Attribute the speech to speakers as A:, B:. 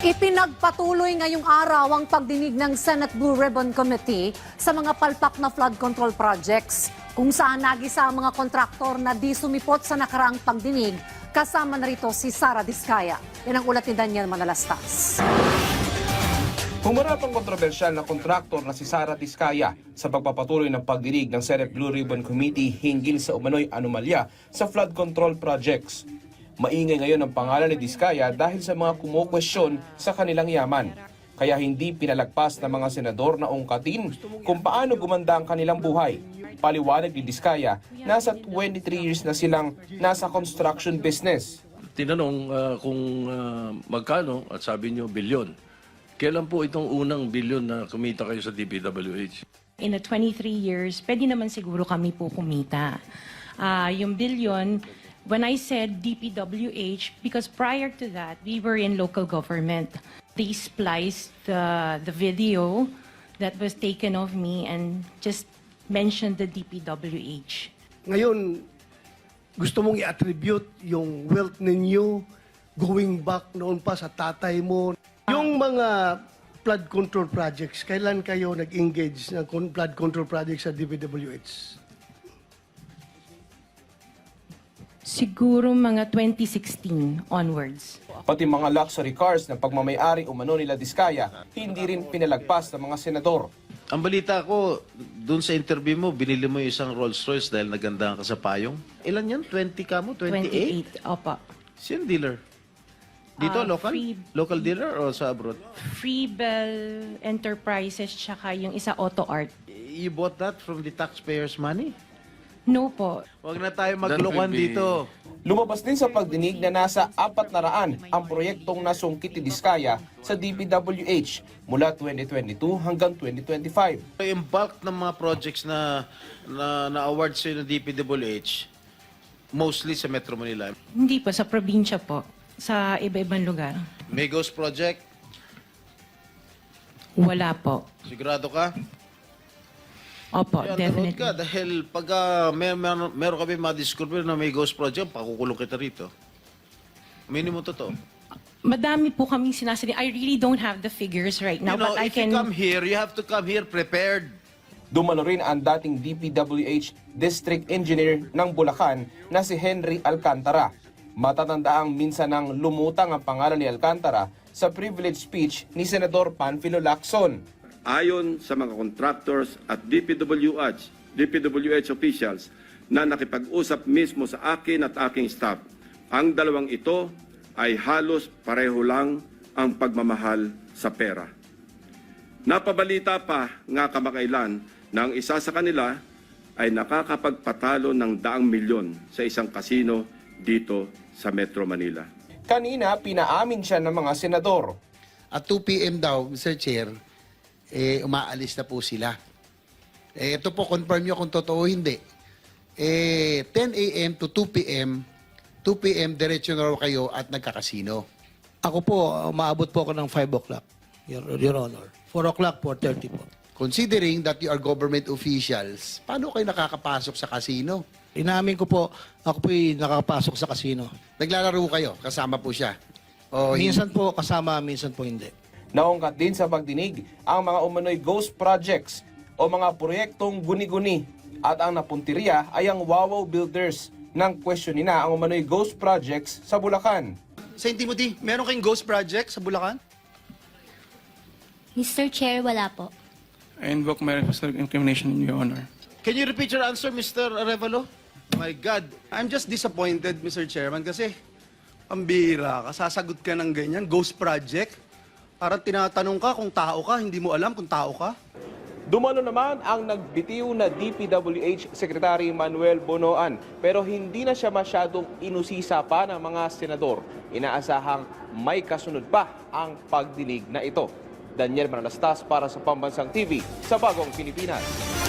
A: Ipinagpatuloy ngayong araw ang pagdinig ng Senate Blue Ribbon Committee sa mga palpak na flood control projects, kung saan nagisa ang mga kontraktor na di sumipot sa nakaraang pagdinig. Kasama na rito si Sara Diskaya. Yan ang ulat ni Daniel Manalastas.
B: Humarap ang kontrobersyal na kontraktor na si Sara Diskaya sa pagpapatuloy ng pagdinig ng Senate Blue Ribbon Committee hinggil sa umano'y anomalya sa flood control projects. Maingay ngayon ang pangalan ni Diskaya dahil sa mga kumukwestiyon sa kanilang yaman. Kaya hindi pinalagpas ng mga senador na ungkatin kung paano gumanda ang kanilang buhay. Paliwanag ni Diskaya, nasa 23 years na silang nasa construction business.
C: Tinanong kung magkano at sabi niyo bilyon. Kailan po itong unang bilyon na kumita kayo sa DPWH?
D: In the 23 years, pwede naman siguro kami po kumita. Yung billion, when I said DPWH, because prior to that, we were in local government. They spliced the video that was taken of me and just mentioned the DPWH.
E: Ngayon, gusto mong i-attribute yung wealth ninyo going back noon pa sa tatay mo. Yung mga flood control projects, kailan kayo nag-engage ng flood control projects sa DPWH?
D: Siguro mga 2016 onwards.
B: Pati mga luxury cars na pagmamayari umano nila Diskaya, hindi rin pinalagpas ng mga senador.
F: Ang balita ko, dun sa interview mo, binili mo yung isang Rolls Royce dahil nagandahan ka sa payong. Ilan yan? 20 ka mo? 28?
D: 28, opo.
F: Sino dealer? Dito, local? Local dealer o sa abroad?
D: Freebell Enterprises, tsaka yung isa Auto Art.
F: You bought that from the taxpayers' money?
D: No po.
F: Huwag na tayo maglokohan dito.
B: Lumabas din sa pagdinig na nasa 400 ang proyektong nasungkit ni Diskaya sa DPWH mula 2022 hanggang 2025.
F: Yung bulk ng mga projects na award sa ng DPWH, mostly sa Metro Manila.
D: Hindi po, sa probinsya po. Sa iba-ibang lugar.
F: May Ghost Project,
D: Wala po.
F: sigurado ka?
D: Opo,
F: Kaya
D: definitely.
F: ka dahil pag meron kami madiscover na may Ghost Project, pakukulong kita rito. Minimum totoo.
D: Madami po kaming sinasabi. I really don't have the figures right now,
F: You know,
D: but I
F: if you
D: can...
F: come here, you have to come here prepared.
B: Dumalo rin ang dating DPWH District Engineer ng Bulacan na si Henry Alcantara. Matatandaang minsan nang lumutang ang pangalan ni Alcantara sa privilege speech ni Senador Panfilo Lacson.
G: Ayon sa mga contractors at DPWH officials na nakipag-usap mismo sa akin at aking staff, ang dalawang ito ay halos pareho lang ang pagmamahal sa pera. Napabalita pa nga kamakailan na ang isa sa kanila ay nakakapagpatalo ng daang milyon sa isang kasino dito sa Metro Manila.
B: Kanina, pinaamin siya ng mga senador.
H: At 2 p.m. daw, Mr. Chair, umaalis na po sila. Ito po, confirm nyo kung totoo hindi. 10 a.m. to 2 p.m., 2 p.m. diretso na raw kayo at nagkakasino.
E: Ako po, maabot po ako ng 5 o'clock, Your Honor. 4 o'clock, 4:30 po.
H: Considering that you are government officials, paano kayo nakakapasok sa kasino?
E: Inamin ko po, ako po'y nakapasok sa casino.
H: Naglalaro kayo, kasama po siya. O
E: Minsan po kasama, minsan po hindi.
B: Naungkat din sa pagdinig ang mga umano'y ghost projects o mga proyektong guni-guni at ang napuntirya ay ang Wawaw Builders nang questionin na ang umano'y ghost projects sa Bulacan.
I: St. Timothy, meron kayong ghost project sa Bulacan?
J: Mr. Chair, wala po.
K: I invoke my self-incrimination in your honor.
F: Can you repeat your answer, Mr. Arevalo? My God.
I: I'm just disappointed, Mr. Chairman, kasi pambira ka, sasagot ka ng ganyan, ghost project. Parang tinatanong ka kung tao ka, hindi mo alam kung tao ka.
B: Dumalo naman ang nagbitiw na DPWH Secretary Manuel Bonoan pero hindi na siya masyadong inusisa pa ng mga senador. Inaasahang may kasunod pa ang pagdinig na ito. Daniel Manalastas para sa Pambansang TV sa Bagong Pilipinas.